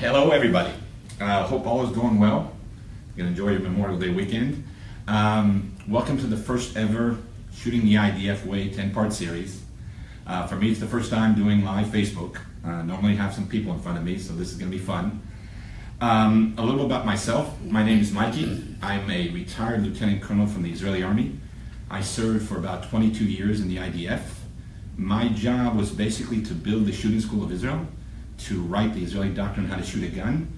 Hello everybody. Hope all is going well. You're going to enjoy your Memorial Day weekend. Welcome to the first ever Shooting the IDF Way 10-part series. For me, it's the first time doing live Facebook. Normally I have some people in front of me, so this is going to be fun. A little about myself. My name is Mikey. I'm a retired lieutenant colonel from the Israeli Army. I served for about 22 years in the IDF. My job was basically to build the shooting school of Israel, to write the Israeli doctrine on how to shoot a gun.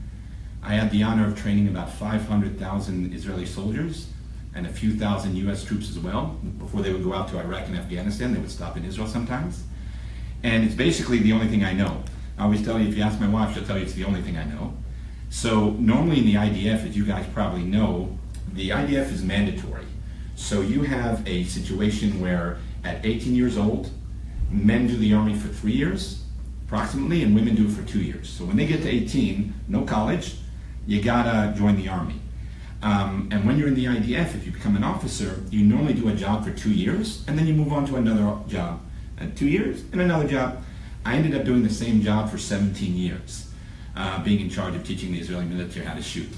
I had the honor of training about 500,000 Israeli soldiers and a few thousand US troops as well. Before they would go out to Iraq and Afghanistan, they would stop in Israel sometimes. And it's basically the only thing I know. I always tell you, if you ask my wife, she'll tell you it's the only thing I know. So normally in the IDF, as you guys probably know, the IDF is mandatory. So you have a situation where at 18 years old, men do the Army for 3 years, approximately, and women do it for 2 years. So when they get to 18, no college, you gotta join the Army. And when you're in the IDF, if you become an officer, you normally do a job for 2 years, and then you move on to another job. 2 years, and another job. I ended up doing the same job for 17 years, being in charge of teaching the Israeli military how to shoot.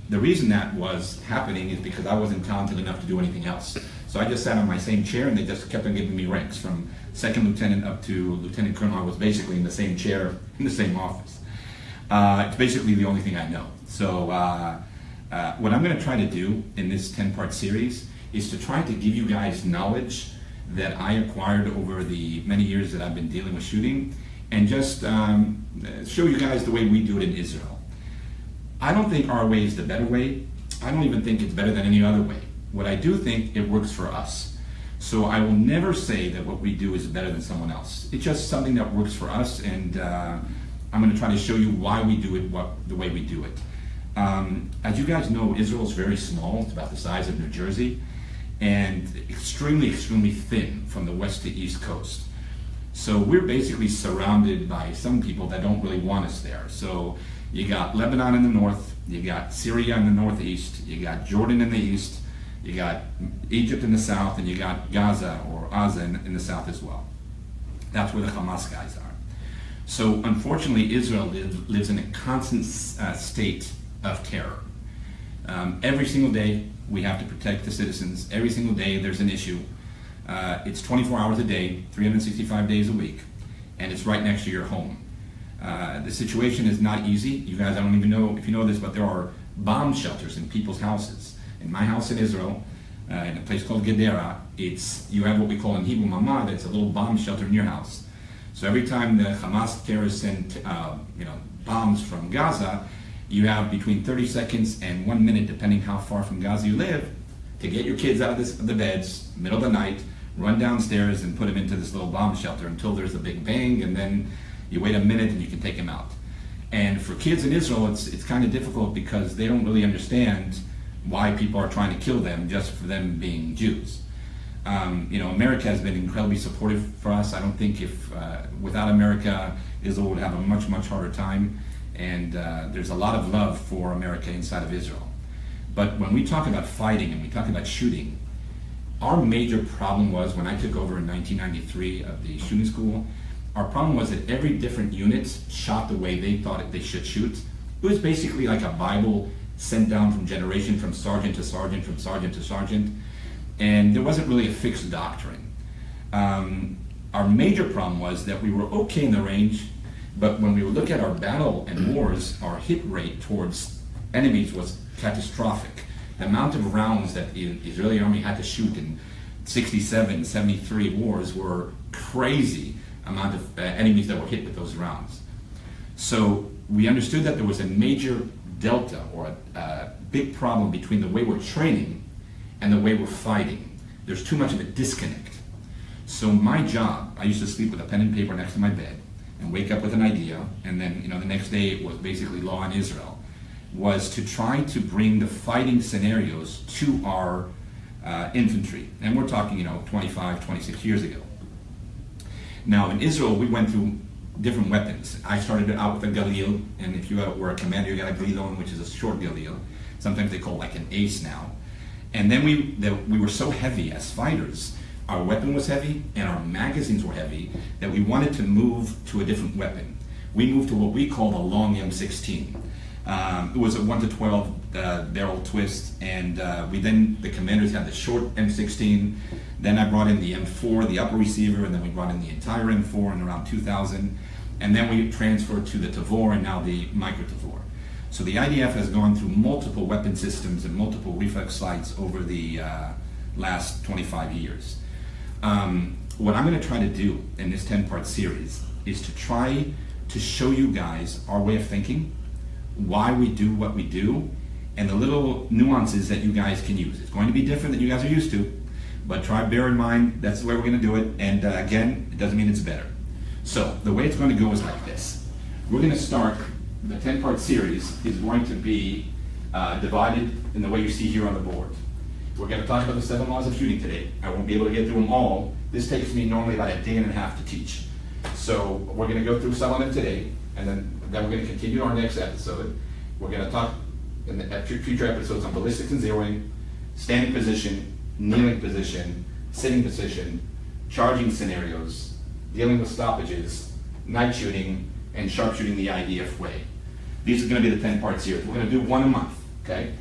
The reason that was happening is because I wasn't talented enough to do anything else. So I just sat on my same chair and they just kept on giving me ranks from second lieutenant up to lieutenant colonel. I was basically in the same chair, in the same office. It's basically the only thing I know. So what I'm going to try to do in this 10-part series is to try to give you guys knowledge that I acquired over the many years that I've been dealing with shooting, and just show you guys the way we do it in Israel. I don't think our way is the better way. I don't even think it's better than any other way. What I do think, it works for us. So I will never say that what we do is better than someone else. It's just something that works for us, and I'm going to try to show you why we do it the way we do it. As you guys know, Israel is very small. It's about the size of New Jersey, and extremely, extremely thin from the west to east coast. So we're basically surrounded by some people that don't really want us there. So you got Lebanon in the north, you got Syria in the northeast, you got Jordan in the east, you got Egypt in the south, and you got Gaza or Gaza in the south as well. That's where the Hamas guys are. So unfortunately, Israel lives in a constant state of terror. Every single day, we have to protect the citizens. Every single day, there's an issue. It's 24 hours a day, 365 days a week, and it's right next to your home. The situation is not easy. You guys, I don't even know if you know this, but there are bomb shelters in people's houses. In my house in Israel, in a place called Gedera, you have what we call in Hebrew mamad. It's a little bomb shelter in your house. So every time the Hamas terrorists send bombs from Gaza, you have between 30 seconds and 1 minute, depending how far from Gaza you live, to get your kids out of the beds, middle of the night, run downstairs and put them into this little bomb shelter until there's a big bang, and then you wait a minute and you can take them out. And for kids in Israel, it's kind of difficult because they don't really understand why people are trying to kill them just for them being Jews. America has been incredibly supportive for us. I don't think without America, Israel would have a much, much harder time. And there's a lot of love for America inside of Israel. But when we talk about fighting and we talk about shooting, our major problem was, when I took over in 1993 of the shooting school, our problem was that every different unit shot the way they thought they should shoot. It was basically like a Bible sent down from generation, from sergeant to sergeant, from sergeant to sergeant, and there wasn't really a fixed doctrine. Our major problem was that we were okay in the range, but when we would look at our battle and wars, our hit rate towards enemies was catastrophic. The amount of rounds that the Israeli army had to shoot in 67, 73 wars were crazy amount of enemies that were hit with those rounds. So we understood that there was a major delta, or a big problem, between the way we're training and the way we're fighting. There's too much of a disconnect. So my job, I used to sleep with a pen and paper next to my bed and wake up with an idea, and then the next day it was basically law in Israel, was to try to bring the fighting scenarios to our infantry. And we're talking 25, 26 years ago. Now in Israel, we went through different weapons. I started out with a galil, and if you were a commander, you got a galilon, which is a short galil. Sometimes they call it like an ace now. And then we were so heavy as fighters, our weapon was heavy and our magazines were heavy, that we wanted to move to a different weapon. we moved to what we call the long M16. It was a 1 to 12 barrel twist, and the commanders had the short M16. Then I brought in the M4, the upper receiver, and then we brought in the entire M4 in around 2000. And then we transferred to the Tavor and now the Micro Tavor. So the IDF has gone through multiple weapon systems and multiple reflex sights over the last 25 years. What I'm going to try to do in this 10-part series is to try to show you guys our way of thinking, why we do what we do, and the little nuances that you guys can use. It's going to be different than you guys are used to, but bear in mind that's the way we're going to do it, and again, it doesn't mean it's better. So the way it's going to go is like this. We're going to start, the 10-part series is going to be divided in the way you see here on the board. We're going to talk about the 7 laws of shooting today. I won't be able to get through them all. This takes me normally about a day and a half to teach. So we're going to go through some of them today, and then we're going to continue our next episode. We're going to talk in the future episodes on ballistics and zeroing, standing position, kneeling position, sitting position, charging scenarios, dealing with stoppages, night shooting, and sharpshooting the IDF way. These are going to be the 10-part series. We're going to do one a month, okay?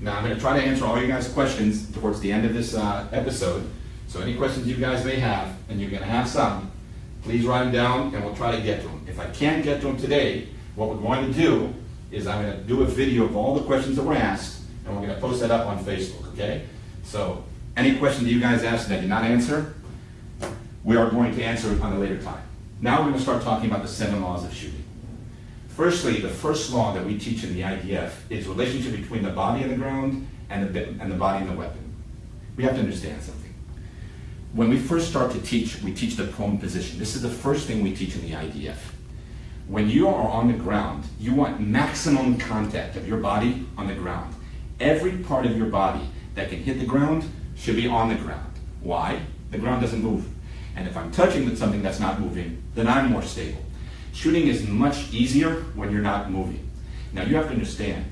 Now I'm going to try to answer all you guys' questions towards the end of this episode. So any questions you guys may have, and you're going to have some, please write them down and we'll try to get to them. If I can't get to them today, what we're going to do is I'm going to do a video of all the questions that were asked, and we're going to post that up on Facebook, okay? So any question that you guys asked that I did not answer, we are going to answer it on a later time. Now we're going to start talking about the 7 laws of shooting. Firstly, the first law that we teach in the IDF is relationship between the body and the ground and the body and the weapon. We have to understand something. When we first start to teach, we teach the prone position. This is the first thing we teach in the IDF. When you are on the ground, you want maximum contact of your body on the ground. Every part of your body that can hit the ground should be on the ground. Why? The ground doesn't move. And if I'm touching with something that's not moving, then I'm more stable. Shooting is much easier when you're not moving. Now you have to understand,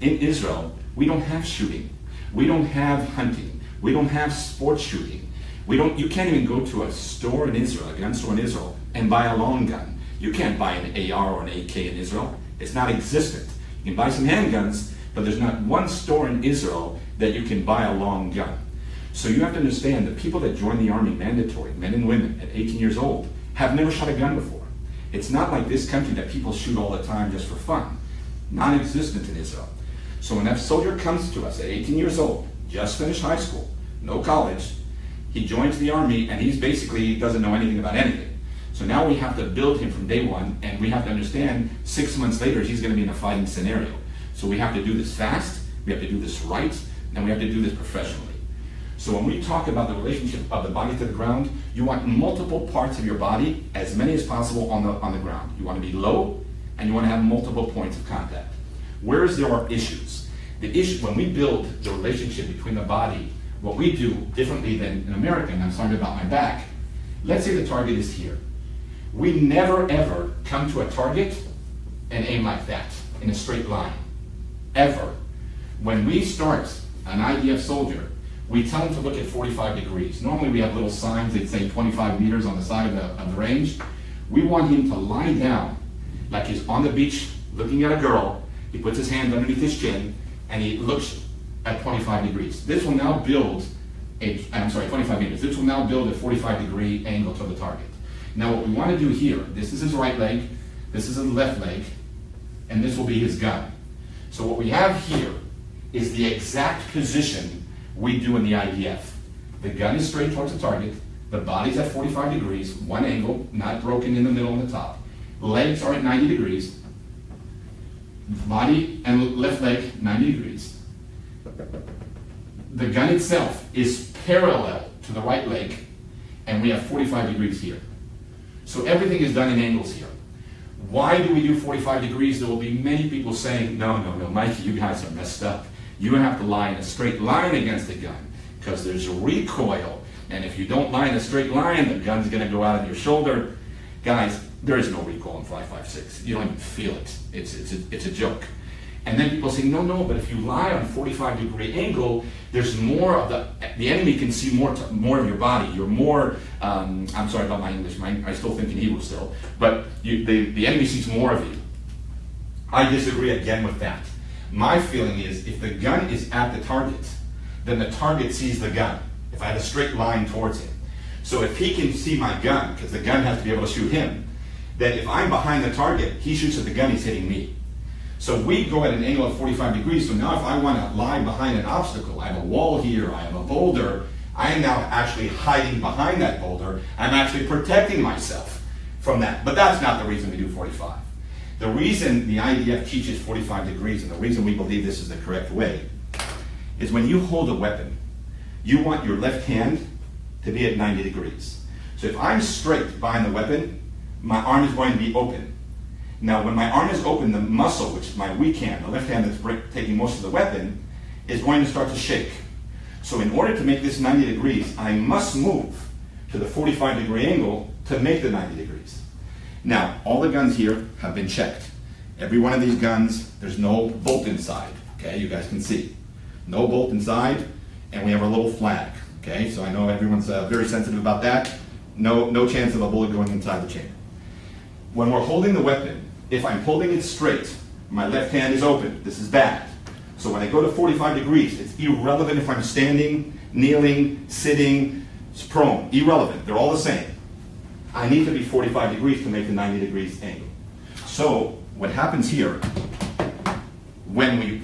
in Israel, we don't have shooting. We don't have hunting. We don't have sports shooting. You can't even go to a store in Israel, a gun store in Israel, and buy a long gun. You can't buy an AR or an AK in Israel. It's not existent. You can buy some handguns, but there's not one store in Israel that you can buy a long gun. So you have to understand that people that join the army mandatory, men and women at 18 years old, have never shot a gun before. It's not like this country that people shoot all the time just for fun. Non-existent in Israel. So when that soldier comes to us at 18 years old, just finished high school, no college, he joins the army and he basically doesn't know anything about anything. So now we have to build him from day one, and we have to understand 6 months later he's going to be in a fighting scenario. So we have to do this fast, we have to do this right, and we have to do this professionally. So when we talk about the relationship of the body to the ground, you want multiple parts of your body, as many as possible on the ground. You want to be low, and you want to have multiple points of contact. Whereas there are issues. The issue, when we build the relationship between the body, what we do differently than an American, I'm sorry about my back, let's say the target is here. We never ever come to a target and aim like that, in a straight line. Ever. When we start an IDF soldier, we tell them to look at 45 degrees. Normally we have little signs that say 25 meters on the side of the range. We want him to lie down like he's on the beach looking at a girl. He puts his hand underneath his chin and he looks at 25 degrees. This will now build 25 meters. This will now build a 45 degree angle to the target. Now what we want to do here, this is his right leg, this is his left leg, and this will be his gun. So what we have here is the exact position we do in the IDF. The gun is straight towards the target, the body's at 45 degrees, one angle, not broken in the middle and the top. Legs are at 90 degrees, body and left leg 90 degrees. The gun itself is parallel to the right leg, and we have 45 degrees here. So everything is done in angles here. Why do we do 45 degrees? There will be many people saying, no, Mikey, you guys are messed up. You have to lie in a straight line against the gun because there's a recoil. And if you don't lie in a straight line, the gun's going to go out of your shoulder. Guys, there is no recoil in 5.56. You don't even feel it. It's a joke. And then people say, no, but if you lie on 45-degree angle, there's more of the enemy can see more of your body. You're more, I'm sorry about my English, I still think in Hebrew still, but the enemy sees more of you. I disagree again with that. My feeling is if the gun is at the target, then the target sees the gun. If I had a straight line towards him. So if he can see my gun, because the gun has to be able to shoot him, then if I'm behind the target, he shoots at the gun, he's hitting me. So we go at an angle of 45 degrees, so now if I want to lie behind an obstacle, I have a wall here, I have a boulder, I am now actually hiding behind that boulder, I'm actually protecting myself from that. But that's not the reason we do 45. The reason the IDF teaches 45 degrees, and the reason we believe this is the correct way, is when you hold a weapon, you want your left hand to be at 90 degrees. So if I'm straight behind the weapon, my arm is going to be open. Now, when my arm is open, the muscle, which is my weak hand, the left hand that's taking most of the weapon, is going to start to shake. So in order to make this 90 degrees, I must move to the 45-degree angle to make the 90 degrees. Now, all the guns here have been checked. Every one of these guns, there's no bolt inside. Okay, you guys can see. No bolt inside, and we have our little flag. Okay, so I know everyone's very sensitive about that. No chance of a bullet going inside the chamber. When we're holding the weapon, if I'm holding it straight, my left hand is open. This is bad. So when I go to 45 degrees, it's irrelevant if I'm standing, kneeling, sitting, prone. Irrelevant. They're all the same. I need to be 45 degrees to make the 90 degrees angle. So what happens here, when we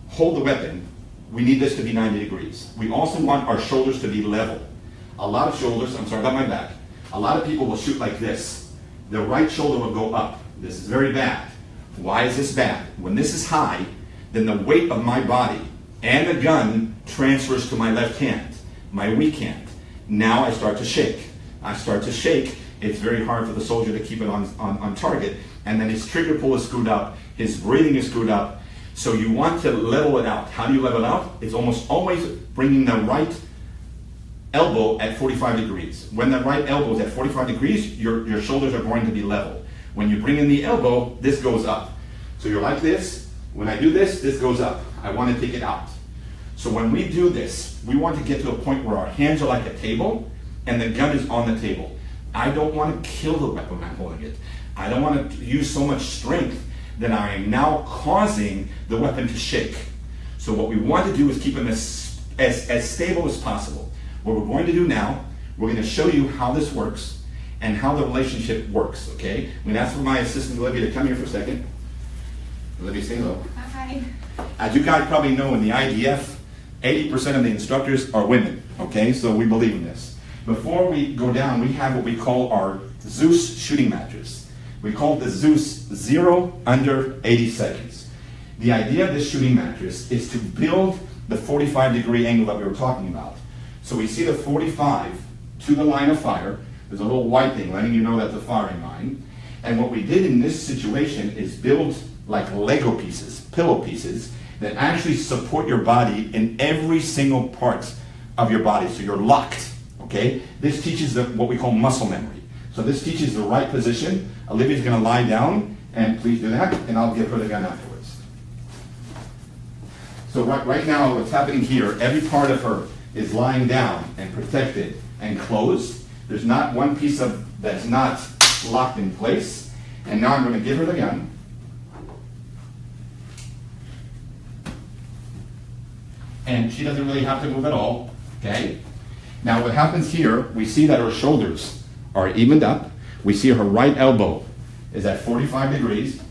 hold the weapon, we need this to be 90 degrees. We also want our shoulders to be level. A lot of shoulders, I'm sorry about my back, a lot of people will shoot like this. The right shoulder will go up. This is very bad. Why is this bad? When this is high, then the weight of my body and the gun transfers to my left hand, my weak hand. Now I start to shake. I start to shake. It's very hard for the soldier to keep it on target. And then his trigger pull is screwed up. His breathing is screwed up. So you want to level it out. How do you level it out? It's almost always bringing the right elbow at 45 degrees. When the right elbow is at 45 degrees, your shoulders are going to be level. When you bring in the elbow, this goes up. So you're like this. When I do this, this goes up. I want to take it out. So when we do this, we want to get to a point where our hands are like a table and the gun is on the table. I don't want to kill the weapon when I'm holding it. I don't want to use so much strength that I am now causing the weapon to shake. So what we want to do is keep them as stable as possible. What we're going to do now, we're going to show you how this works and how the relationship works, okay? I'm going to ask for my assistant Olivia to come here for a second. Olivia, say hello. Hi. As you guys probably know, in the IDF, 80% of the instructors are women, okay? So we believe in this. Before we go down, we have what we call our Zeus shooting matches. We call the Zeus 0 under 80 seconds. The idea of this shooting mattress is to build the 45-degree angle that we were talking about. So we see the 45 to the line of fire. There's a little white thing letting you know that's a firing line. And what we did in this situation is build like Lego pieces, pillow pieces, that actually support your body in every single part of your body. So you're locked, okay? This teaches what we call muscle memory. So this teaches the right position. Olivia's gonna lie down, and please do that, and I'll give her the gun afterwards. So right now, what's happening here, every part of her is lying down and protected and closed. There's not one piece that's not locked in place. And now I'm gonna give her the gun. And she doesn't really have to move at all, okay? Now what happens here, we see that her shoulders are evened up. We see her right elbow is at 45 degrees.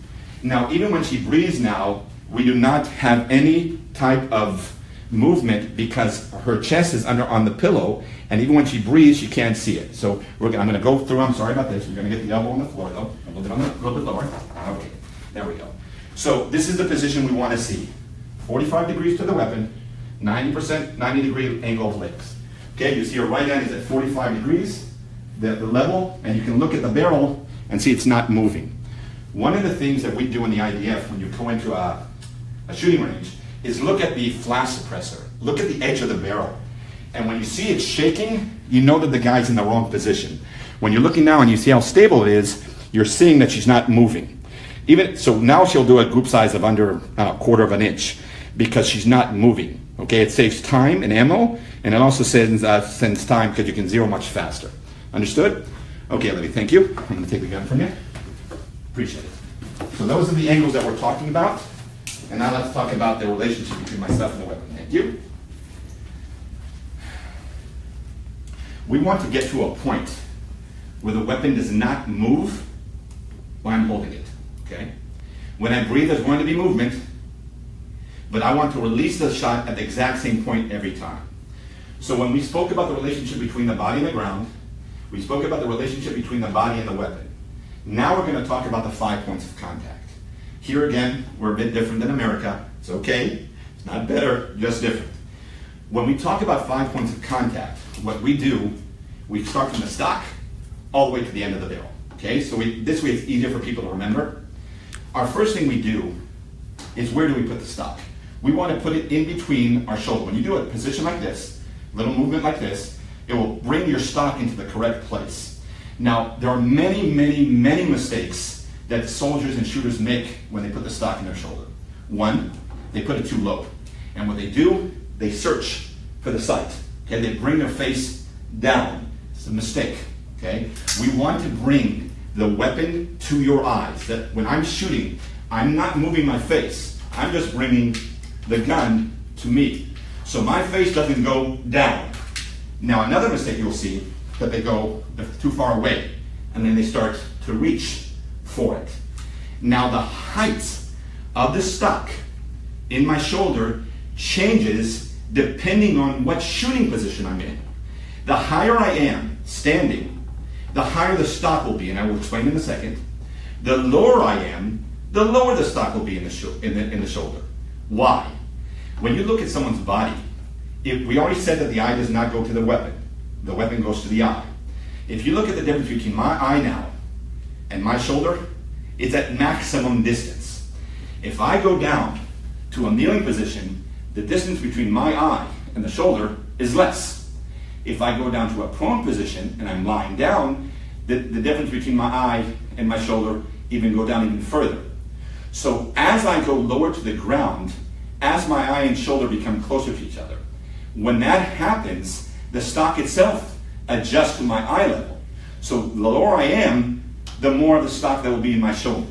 Now even when she breathes now, we do not have any type of movement because her chest is on the pillow, and even when she breathes, you can't see it. So I'm gonna go through, I'm sorry about this, we're gonna get the elbow on the floor though, a little bit lower. Okay, there we go. So this is the position we wanna see. 45 degrees to the weapon, 90%, 90-degree angle of legs. Okay, you see her right hand is at 45 degrees, the level, and you can look at the barrel and see it's not moving. One of the things that we do in the IDF when you go into a shooting range is look at the flash suppressor. Look at the edge of the barrel. And when you see it shaking, you know that the guy's in the wrong position. When you're looking now and you see how stable it is, you're seeing that she's not moving. Even so, now she'll do a group size of under a quarter of an inch because she's not moving. Okay, it saves time and ammo, and it also sends time because you can zero much faster. Understood? Okay, Libby, thank you. I'm going to take the gun from you. Appreciate it. So those are the angles that we're talking about, and now let's talk about the relationship between myself and the weapon. Thank you. We want to get to a point where the weapon does not move while I'm holding it. Okay? When I breathe, there's going to be movement, but I want to release the shot at the exact same point every time. So when we spoke about the relationship between the body and the ground, we spoke about the relationship between the body and the weapon. Now we're going to talk about the 5 points of contact. Here again, we're a bit different than America. It's okay. It's not better, just different. When we talk about 5 points of contact, what we do, we start from the stock all the way to the end of the barrel. Okay, so this way it's easier for people to remember. Our first thing we do is, where do we put the stock? We want to put it in between our shoulder. When you do a position like this, little movement like this, it will bring your stock into the correct place. Now, there are many, many, many mistakes that soldiers and shooters make when they put the stock in their shoulder. One, they put it too low. And what they do, they search for the sight. Okay, they bring their face down. It's a mistake. Okay, we want to bring the weapon to your eyes. That when I'm shooting, I'm not moving my face. I'm just bringing the gun to me. So my face doesn't go down. Now another mistake you'll see, that they're too far away, and then they start to reach for it. Now the height of the stock in my shoulder changes depending on what shooting position I'm in. The higher I am standing, the higher the stock will be, and I will explain in a second. The lower I am, the lower the stock will be in the shoulder. Why? When you look at someone's body, we already said that the eye does not go to the weapon. The weapon goes to the eye. If you look at the difference between my eye now and my shoulder, it's at maximum distance. If I go down to a kneeling position, the distance between my eye and the shoulder is less. If I go down to a prone position and I'm lying down, the difference between my eye and my shoulder go down even further. So as I go lower to the ground, as my eye and shoulder become closer to each other, when that happens, the stock itself adjusts to my eye level. So the lower I am, the more of the stock that will be in my shoulder.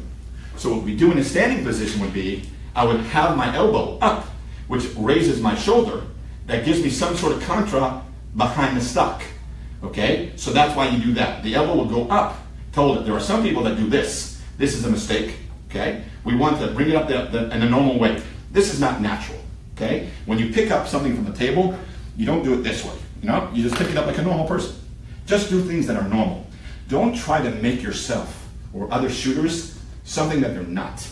So what we do in a standing position would be, I would have my elbow up, which raises my shoulder. That gives me some sort of contra behind the stock. Okay? So that's why you do that. The elbow will go up. Told it. There are some people that do this. This is a mistake. Okay? We want to bring it up in a normal way. This is not natural. Okay? When you pick up something from the table, you don't do it this way. You know? You just pick it up like a normal person. Just do things that are normal. Don't try to make yourself or other shooters something that they're not.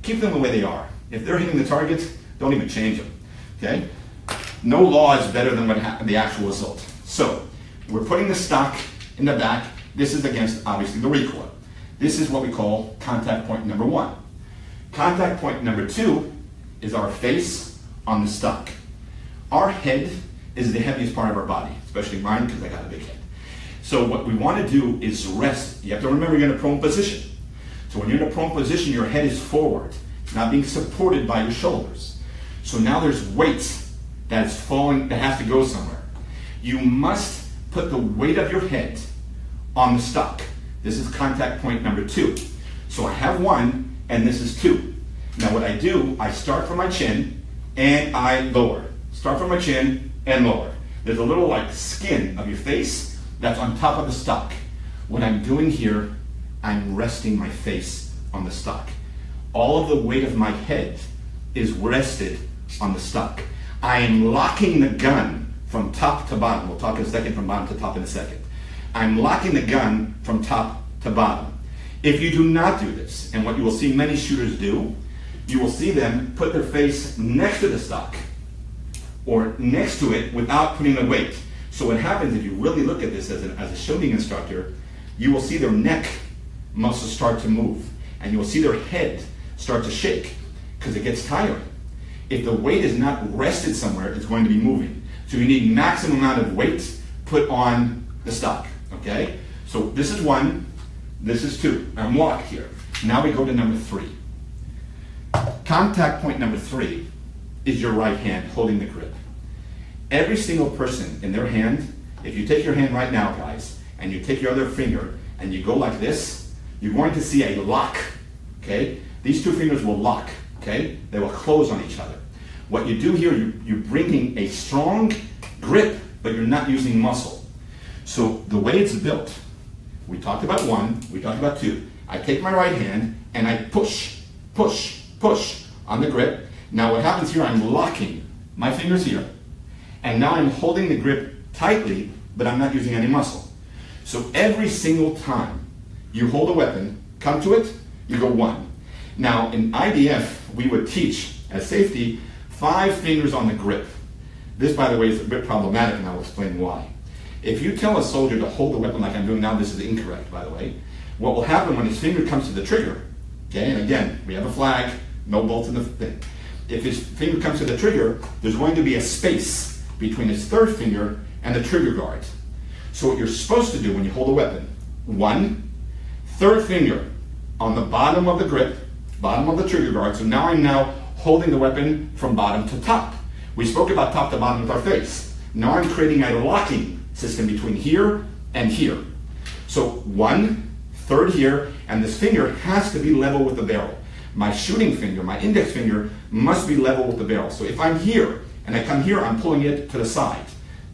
Keep them the way they are. If they're hitting the target, don't even change them. Okay? No law is better than the actual result. So, we're putting the stock in the back. This is against, obviously, the recoil. This is what we call contact point number 1. Contact point number 2 is our face on the stock. Our head is the heaviest part of our body, especially mine because I got a big head. So what we want to do is rest. You have to remember you're in a prone position. So when you're in a prone position, your head is forward. It's not being supported by your shoulders. So now there's weight that is falling, that has to go somewhere. You must put the weight of your head on the stock. This is contact point number 2. So I have 1, and this is 2. Now what I do, I start from my chin, and I lower. Start from my chin, and lower. There's a little like skin of your face that's on top of the stock. What I'm doing here, I'm resting my face on the stock. All of the weight of my head is rested on the stock. I am locking the gun from top to bottom. We'll talk in a second from bottom to top in a second. I'm locking the gun from top to bottom. If you do not do this, and what you will see many shooters do, you will see them put their face next to the stock or next to it without putting the weight. So what happens if you really look at this as a shooting instructor, you will see their neck muscles start to move, and you will see their head start to shake because it gets tiring. If the weight is not rested somewhere, it's going to be moving. So you need maximum amount of weight put on the stock, okay? So this is 1, this is 2. I'm locked here. Now we go to number 3. Contact point number 3 is your right hand holding the grip. Every single person in their hand, if you take your hand right now, guys, and you take your other finger and you go like this, you're going to see a lock, okay? These two fingers will lock, okay? They will close on each other. What you do here, you're bringing a strong grip, but you're not using muscle. So the way it's built, we talked about 1, we talked about 2. I take my right hand and I push, push, push on the grip. Now what happens here, I'm locking my fingers here. And now I'm holding the grip tightly, but I'm not using any muscle. So every single time you hold a weapon, come to it, you go 1. Now in IDF, we would teach, as safety, 5 fingers on the grip. This, by the way, is a bit problematic, and I'll explain why. If you tell a soldier to hold the weapon like I'm doing now, this is incorrect, by the way. What will happen when his finger comes to the trigger, okay, and again, we have a flag, no bolts in the thing. If his finger comes to the trigger, there's going to be a space between his third finger and the trigger guard. So what you're supposed to do when you hold a weapon, 1, third finger on the bottom of the grip, bottom of the trigger guard. So now I'm holding the weapon from bottom to top. We spoke about top to bottom with our face. Now I'm creating a locking system between here and here. So 1, third here, and this finger has to be level with the barrel. My shooting finger, my index finger, must be level with the barrel. So if I'm here and I come here, I'm pulling it to the side.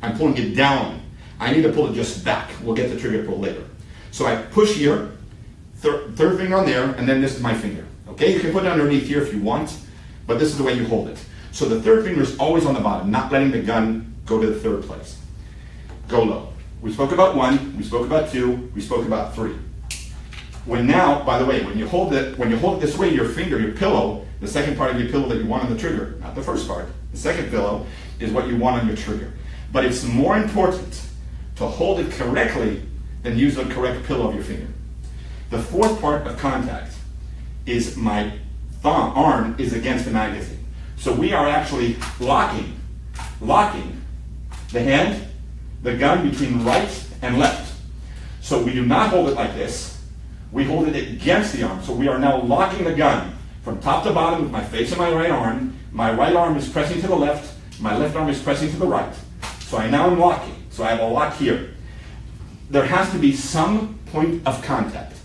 I'm pulling it down. I need to pull it just back. We'll get the trigger pull later. So I push here, third finger on there, and then this is my finger. Okay, you can put it underneath here if you want, but this is the way you hold it. So the third finger is always on the bottom, not letting the gun go to the third place. Go low. We spoke about 1, we spoke about 2, we spoke about 3. When now, by the way, when you hold it this way, your finger, your pillow, the second part of your pillow that you want on the trigger, not the first part, the second pillow is what you want on your trigger. But it's more important to hold it correctly than use the correct pillow of your finger. The fourth part of contact is my arm is against the magazine. So we are actually locking the hand, the gun between right and left. So we do not hold it like this. We hold it against the arm. So we are now locking the gun from top to bottom with my face and my right arm. My right arm is pressing to the left. My left arm is pressing to the right. So I now am locking. So I have a lock here. There has to be some point of contact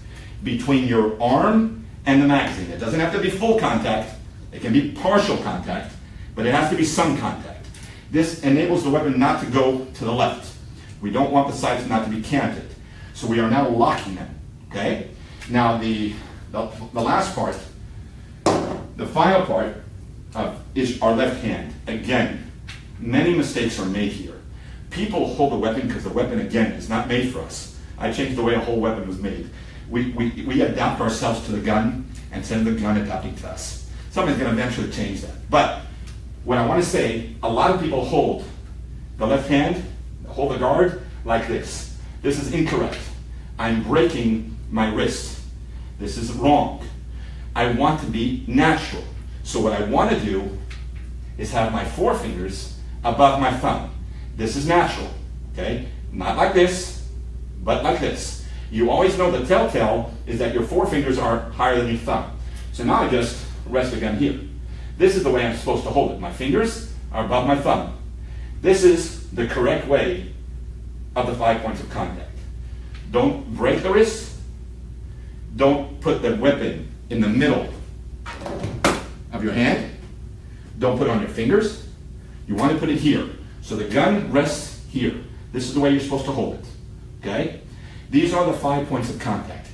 between your arm and the magazine. It doesn't have to be full contact. It can be partial contact, but it has to be some contact. This enables the weapon not to go to the left. We don't want the sights not to be canted. So we are now locking them, okay? Now the last part, the final part is our left hand. Again, many mistakes are made here. People hold the weapon because the weapon, again, is not made for us. I changed the way a whole weapon was made. We adapt ourselves to the gun instead of the gun adapting to us. Somebody's going to eventually change that. But what I want to say, a lot of people hold the left hand, hold the guard like this. This is incorrect. I'm breaking my wrist. This is wrong. I want to be natural. So what I want to do is have my forefingers above my thumb. This is natural, okay? Not like this, but like this. You always know the telltale is that your forefingers are higher than your thumb. So now I just rest the gun here. This is the way I'm supposed to hold it. My fingers are above my thumb. This is the correct way of the 5 points of contact. Don't break the wrist. Don't put the weapon in the middle of your hand. Don't put it on your fingers. You want to put it here. So the gun rests here. This is the way you're supposed to hold it. Okay? These are the 5 points of contact.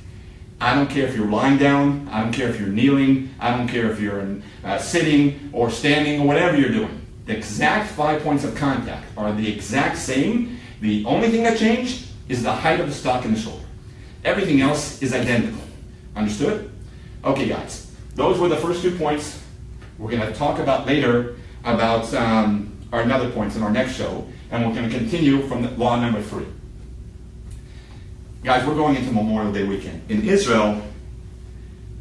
I don't care if you're lying down. I don't care if you're kneeling. I don't care if you're sitting or standing or whatever you're doing. The exact 5 points of contact are the exact same. The only thing that changed is the height of the stock in the shoulder. Everything else is identical. Understood? Okay, guys. Those were the first 2 points. We're going to talk about later about our other points in our next show, and we're going to continue from the law number 3. Guys, we're going into Memorial Day weekend. In Israel,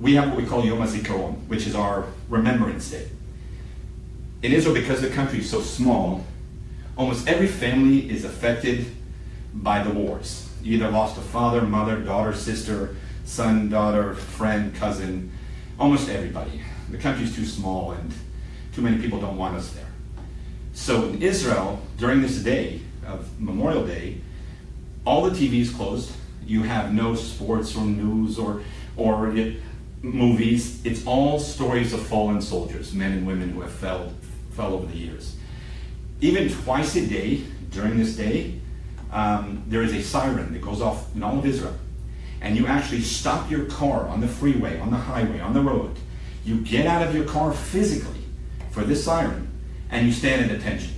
we have what we call Yom HaZikaron, which is our Remembrance Day. In Israel, because the country is so small, almost every family is affected by the wars. You either lost a father, mother, daughter, sister, son, daughter, friend, cousin, almost everybody. The country's too small and too many people don't want us there. So in Israel, during this day of Memorial Day, all the TVs closed. You have no sports or news or movies. It's all stories of fallen soldiers, men and women who have fell over the years. Even twice a day during this day, there is a siren that goes off in all of Israel. And you actually stop your car on the freeway, on the highway, on the road. You get out of your car physically for this siren, and you stand at attention,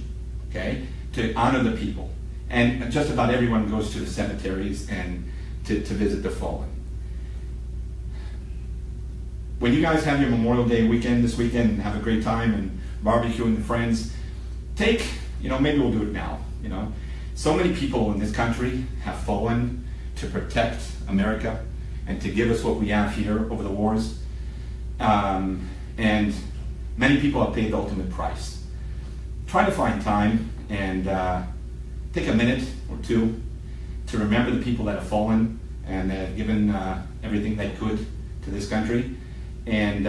okay, to honor the people. And just about everyone goes to the cemeteries and to visit the fallen. When you guys have your Memorial Day weekend this weekend and have a great time and barbecuing with friends, maybe we'll do it now, So many people in this country have fallen to protect America and to give us what we have here over the wars. And many people have paid the ultimate price. Try to find time and take a minute or two to remember the people that have fallen and that have given everything they could to this country. And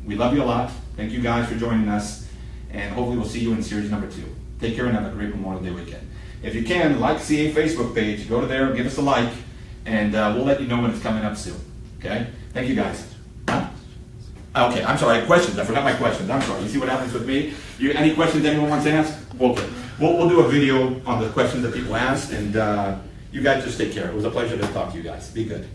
we love you a lot. Thank you guys for joining us. And hopefully we'll see you in series number 2. Take care and have a great Memorial Day weekend. If you can, like CA Facebook page. Go to there, give us a like, and we'll let you know when it's coming up soon. Okay? Thank you guys. Okay, I'm sorry, I had questions. I forgot my questions. I'm sorry. You see what happens with me? Any questions anyone wants to ask? Okay. We'll do a video on the questions that people asked, and you guys just take care. It was a pleasure to talk to you guys. Be good.